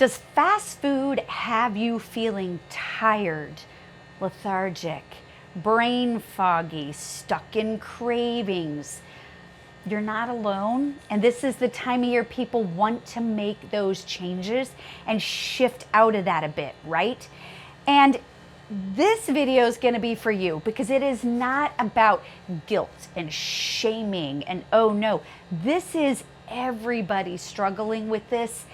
Does fast food have you feeling tired, lethargic, brain foggy, stuck in cravings? You're not alone, and this is the time of year people want to make those changes and shift out of that a bit, right? And this video is going to be for you because it is not about guilt and shaming and oh no, this is everybody struggling with this.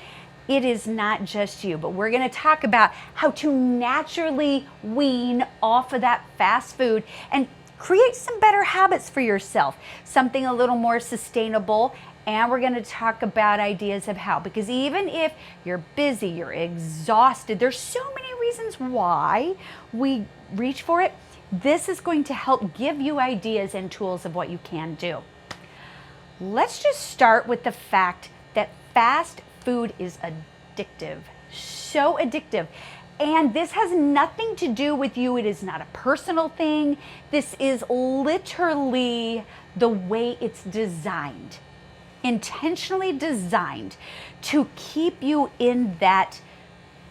It is not just you, but we're going to talk about how to naturally wean off of that fast food and create some better habits for yourself, something a little more sustainable. And we're going to talk about ideas of how, because even if you're busy, you're exhausted, there's so many reasons why we reach for it. This is going to help give you ideas and tools of what you can do. Let's just start with the fact that fast food is addictive, so addictive. And this has nothing to do with you. It is not a personal thing. This is literally the way it's designed, intentionally designed to keep you in that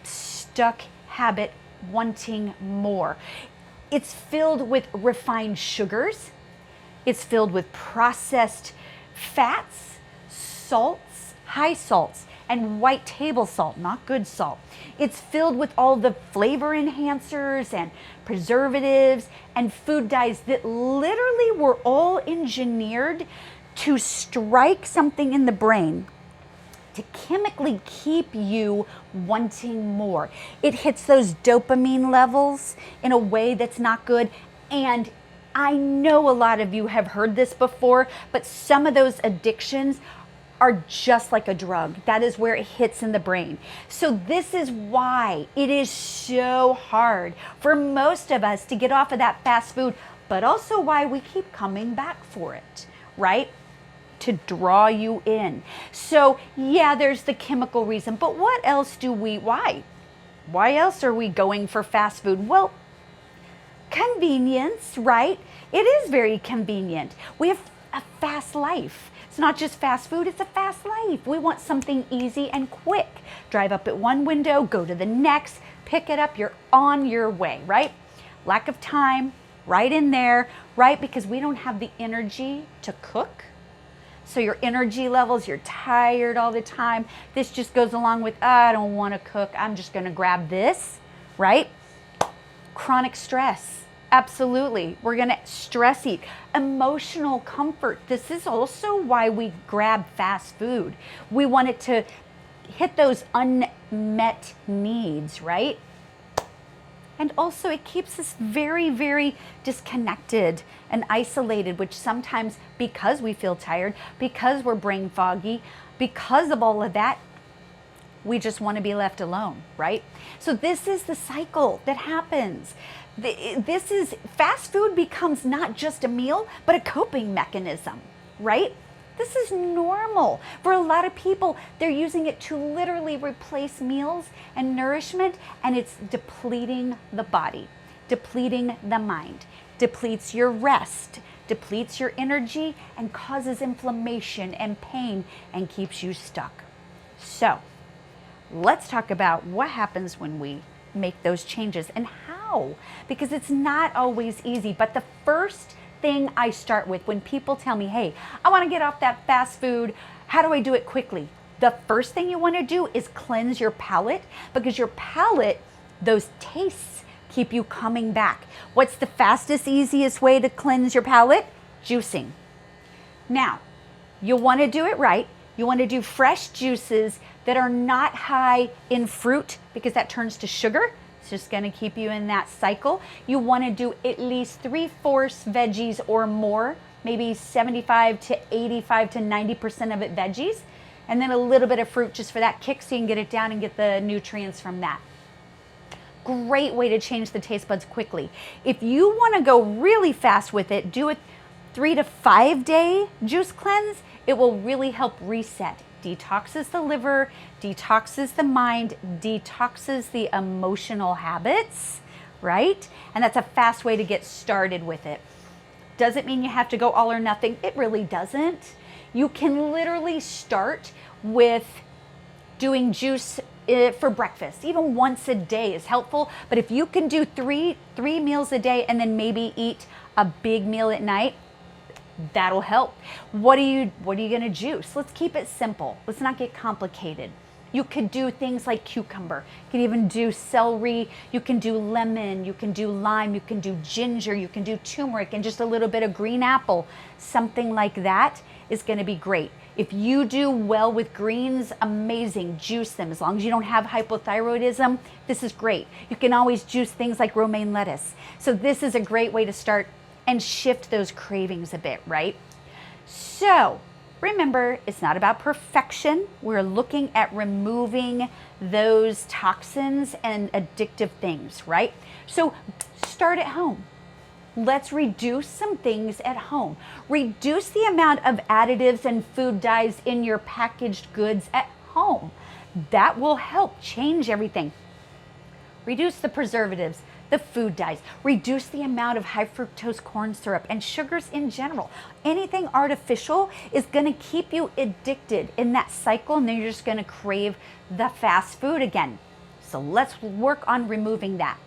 stuck habit, wanting more. It's filled with refined sugars. It's filled with processed fats, salts, high salts, and white table salt, not good salt. It's filled with all the flavor enhancers and preservatives and food dyes that literally were all engineered to strike something in the brain to chemically keep you wanting more. It hits those dopamine levels in a way that's not good. And I know a lot of you have heard this before, but some of those addictions are just like a drug. That is where it hits in the brain. So this is why it is so hard for most of us to get off of that fast food, but also why we keep coming back for it, right? To draw you in. So yeah, there's the chemical reason, but what else do we, why? Why else are we going for fast food? Well, convenience, right? It is very convenient. We have a fast life. It's not just fast food, it's a fast life. We want something easy and quick. Drive up at one window, go to the next, pick it up, you're on your way, right? Lack of time, right in there, right? Because we don't have the energy to cook. So your energy levels, you're tired all the time. This just goes along with, I don't want to cook, I'm just going to grab this, right? Chronic stress. Absolutely. We're going to stress eat. Emotional comfort. This is also why we grab fast food. We want it to hit those unmet needs, right? And also it keeps us very, very disconnected and isolated, which sometimes because we feel tired, because we're brain foggy, because of all of that, we just want to be left alone, right? So this is the cycle that happens. This is, fast food becomes not just a meal, but a coping mechanism, right? This is normal. For a lot of people, they're using it to literally replace meals and nourishment, and it's depleting the body, depleting the mind, depletes your rest, depletes your energy, and causes inflammation and pain and keeps you stuck. So, let's talk about what happens when we make those changes and how, because it's not always easy. But the first thing I start with when people tell me, hey, I want to get off that fast food, how do I do it quickly? The first thing you want to do is cleanse your palate, because your palate, those tastes keep you coming back. What's the fastest, easiest way to cleanse your palate? Juicing. Now, you'll want to do it right. You want to do fresh juices that are not high in fruit, because that turns to sugar. It's just going to keep you in that cycle. You want to do at least 3/4 veggies or more, maybe 75 to 85 to 90% of it veggies, and then a little bit of fruit just for that kick so you can get it down and get the nutrients from that. Great way to change the taste buds quickly. If you want to go really fast with it, do a 3 to 5 day juice cleanse. It will really help reset. Detoxes the liver, detoxes the mind, detoxes the emotional habits, right? And that's a fast way to get started with it. Does it mean you have to go all or nothing? It really doesn't. You can literally start with doing juice for breakfast. Even once a day is helpful, but if you can do three meals a day and then maybe eat a big meal at night, that'll help. What are you gonna juice? Let's keep it simple. Let's not get complicated. You could do things like cucumber. You can even do celery. You can do lemon. You can do lime. You can do ginger. You can do turmeric and just a little bit of green apple. Something like that is going to be great. If you do well with greens, amazing. Juice them. As long as you don't have hypothyroidism, this is great. You can always juice things like romaine lettuce. So this is a great way to start and shift those cravings a bit, right? So remember, it's not about perfection. We're looking at removing those toxins and addictive things, right? So start at home. Let's reduce some things at home. Reduce the amount of additives and food dyes in your packaged goods at home. That will help change everything. Reduce the preservatives, the food dyes, reduce the amount of high fructose corn syrup and sugars in general. Anything artificial is going to keep you addicted in that cycle, and then you're just going to crave the fast food again. So let's work on removing that.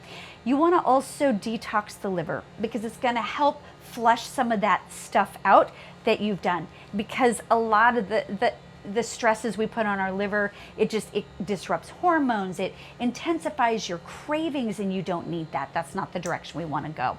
You want to also detox the liver because it's going to help flush some of that stuff out that you've done, because a lot of the stresses we put on our liver, it disrupts hormones, it intensifies your cravings, and you don't need that. That's not the direction we want to go.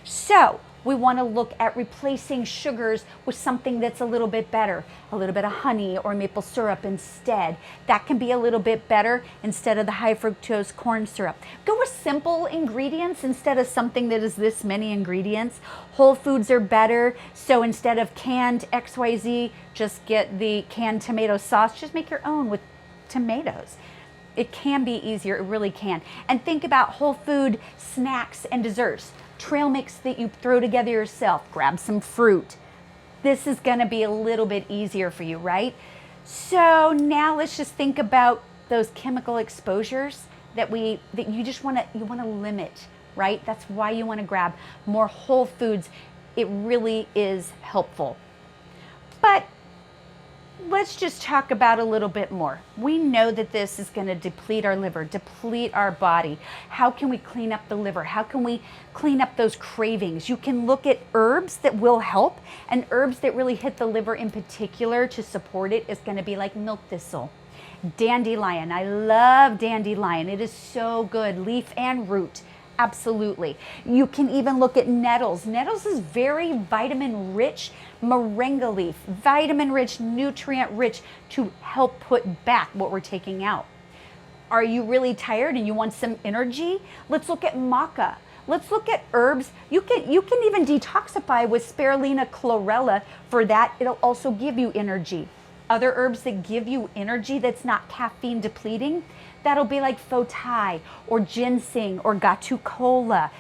So we want to look at replacing sugars with something that's a little bit better, a little bit of honey or maple syrup instead. That can be a little bit better instead of the high fructose corn syrup. Go with simple ingredients instead of something that is this many ingredients. Whole foods are better. So instead of canned XYZ, just get the canned tomato sauce. Just make your own with tomatoes. It can be easier, it really can. And think about whole food snacks and desserts. Trail mix that you throw together yourself. Grab some fruit. This is going to be a little bit easier for you, right? So now let's just think about those chemical exposures that you just want to limit, right? That's why you want to grab more whole foods. It really is helpful. But let's just talk about a little bit more. We know that this is going to deplete our liver, deplete our body. How can we clean up the liver? How can we clean up those cravings? You can look at herbs that will help, and herbs that really hit the liver in particular to support it is going to be like milk thistle, dandelion. I love dandelion. It is so good, leaf and root. Absolutely. You can even look at nettles. Nettles is very vitamin rich, moringa leaf, vitamin rich, nutrient rich to help put back what we're taking out. Are you really tired and you want some energy? Let's look at maca. Let's look at herbs. You can even detoxify with spirulina chlorella. For that, it'll also give you energy. Other herbs that give you energy that's not caffeine depleting, that'll be like fotai or ginseng or gatu kola.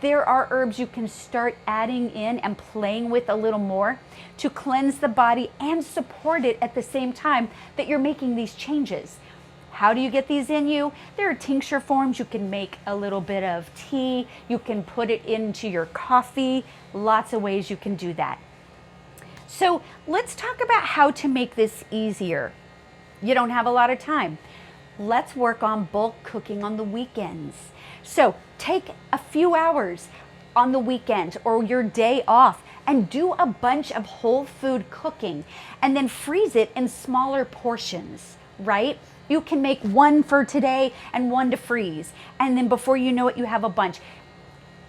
There are herbs you can start adding in and playing with a little more to cleanse the body and support it at the same time that you're making these changes. How do you get these in you? There are tincture forms. You can make a little bit of tea. You can put it into your coffee. Lots of ways you can do that. So let's talk about how to make this easier. You don't have a lot of time. Let's work on bulk cooking on the weekends. So take a few hours on the weekend or your day off and do a bunch of whole food cooking and then freeze it in smaller portions, right? You can make one for today and one to freeze. And then before you know it, you have a bunch.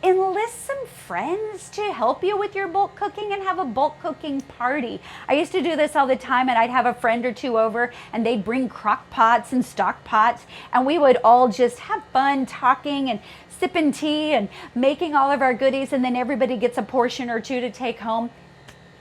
Enlist some friends to help you with your bulk cooking and have a bulk cooking party. I used to do this all the time, and I'd have a friend or two over and they'd bring crock pots and stock pots, and we would all just have fun talking and sipping tea and making all of our goodies, and then everybody gets a portion or two to take home.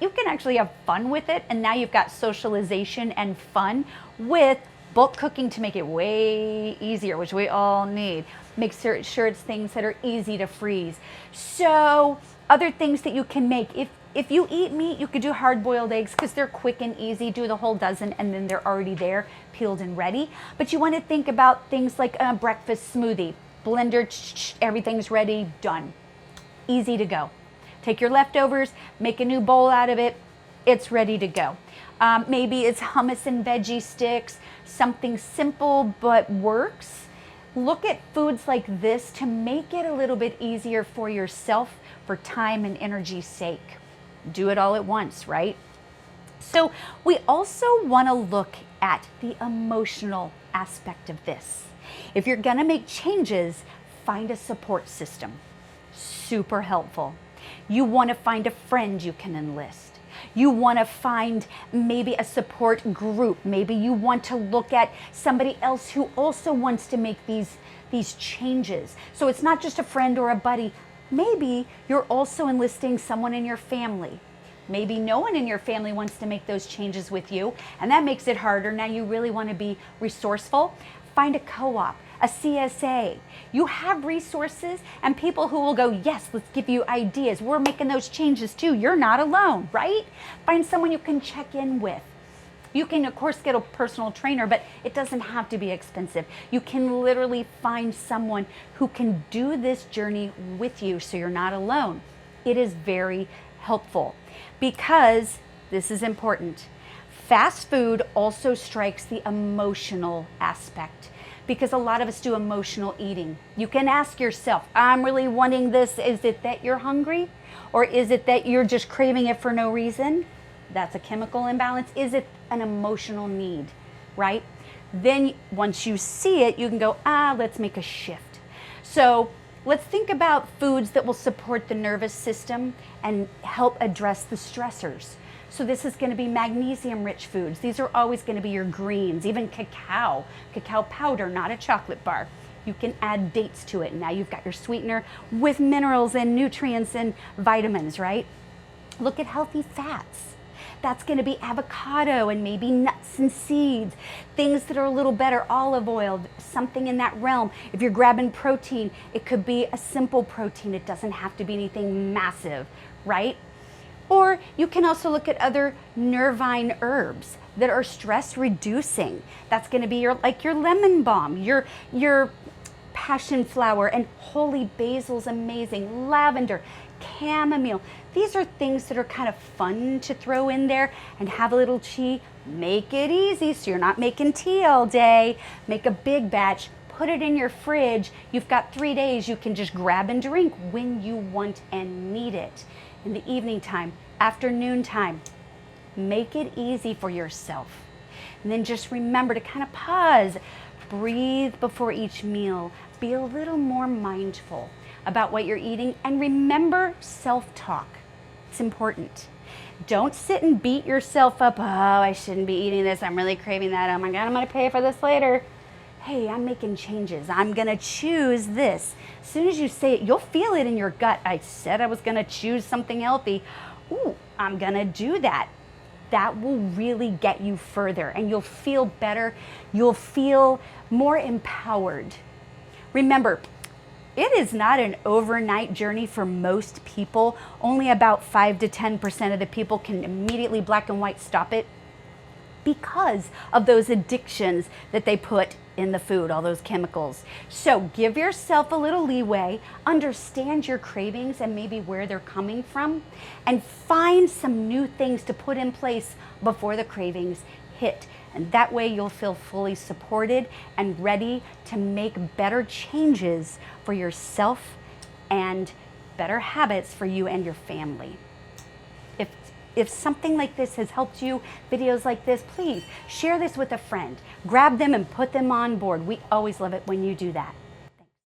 You can actually have fun with it, and now you've got socialization and fun with bulk cooking to make it way easier, which we all need. Make sure it's things that are easy to freeze. So other things that you can make, if you eat meat, you could do hard-boiled eggs because they're quick and easy. Do the whole dozen and then they're already there, peeled and ready. But you want to think about things like a breakfast smoothie. Blender, everything's ready, done. Easy to go. Take your leftovers, make a new bowl out of it. It's ready to go. Maybe it's hummus and veggie sticks, something simple but works. Look at foods like this to make it a little bit easier for yourself for time and energy's sake. Do it all at once, right? So we also want to look at the emotional aspect of this. If you're going to make changes, find a support system. Super helpful. You want to find a friend you can enlist. You want to find maybe a support group. Maybe you want to look at somebody else who also wants to make these changes. So it's not just a friend or a buddy. Maybe you're also enlisting someone in your family. Maybe no one in your family wants to make those changes with you, and that makes it harder. Now you really want to be resourceful. Find a co-op, a CSA. You have resources and people who will go, yes, let's give you ideas. We're making those changes too. You're not alone, right? Find someone you can check in with. You can, of course, get a personal trainer, but it doesn't have to be expensive. You can literally find someone who can do this journey with you so you're not alone. It is very helpful because this is important. Fast food also strikes the emotional aspect because a lot of us do emotional eating. You can ask yourself, I'm really wanting this. Is it that you're hungry? Or is it that you're just craving it for no reason? That's a chemical imbalance. Is it an emotional need, right? Then once you see it, you can go, let's make a shift. So let's think about foods that will support the nervous system and help address the stressors. So this is going to be magnesium-rich foods. These are always going to be your greens, even cacao powder, not a chocolate bar. You can add dates to it. Now you've got your sweetener with minerals and nutrients and vitamins, right? Look at healthy fats. That's going to be avocado and maybe nuts and seeds, things that are a little better, olive oil, something in that realm. If you're grabbing protein, it could be a simple protein. It doesn't have to be anything massive, right? Or you can also look at other nervine herbs that are stress reducing. That's going to be your lemon balm, your passion flower, and holy basil's amazing, lavender, chamomile. These are things that are kind of fun to throw in there and have a little tea. Make it easy so you're not making tea all day. Make a big batch, put it in your fridge. You've got 3 days. You can just grab and drink when you want and need it. In the evening time, afternoon time, make it easy for yourself. And then just remember to kind of pause, breathe before each meal, be a little more mindful about what you're eating, and remember self-talk. It's important. Don't sit and beat yourself up. Oh, I shouldn't be eating this. I'm really craving that. Oh my God, I'm gonna pay for this later. Hey, I'm making changes. I'm gonna choose this. As soon as you say it, you'll feel it in your gut. I said I was gonna choose something healthy. Ooh, I'm gonna do that. That will really get you further and you'll feel better. You'll feel more empowered. Remember, it is not an overnight journey for most people. Only about 5 to 10% of the people can immediately black and white stop it because of those addictions that they put in the food, all those chemicals. So give yourself a little leeway, understand your cravings and maybe where they're coming from, and find some new things to put in place before the cravings hit. And that way you'll feel fully supported and ready to make better changes for yourself and better habits for you and your family. If something like this has helped you, videos like this, please share this with a friend. Grab them and put them on board. We always love it when you do that.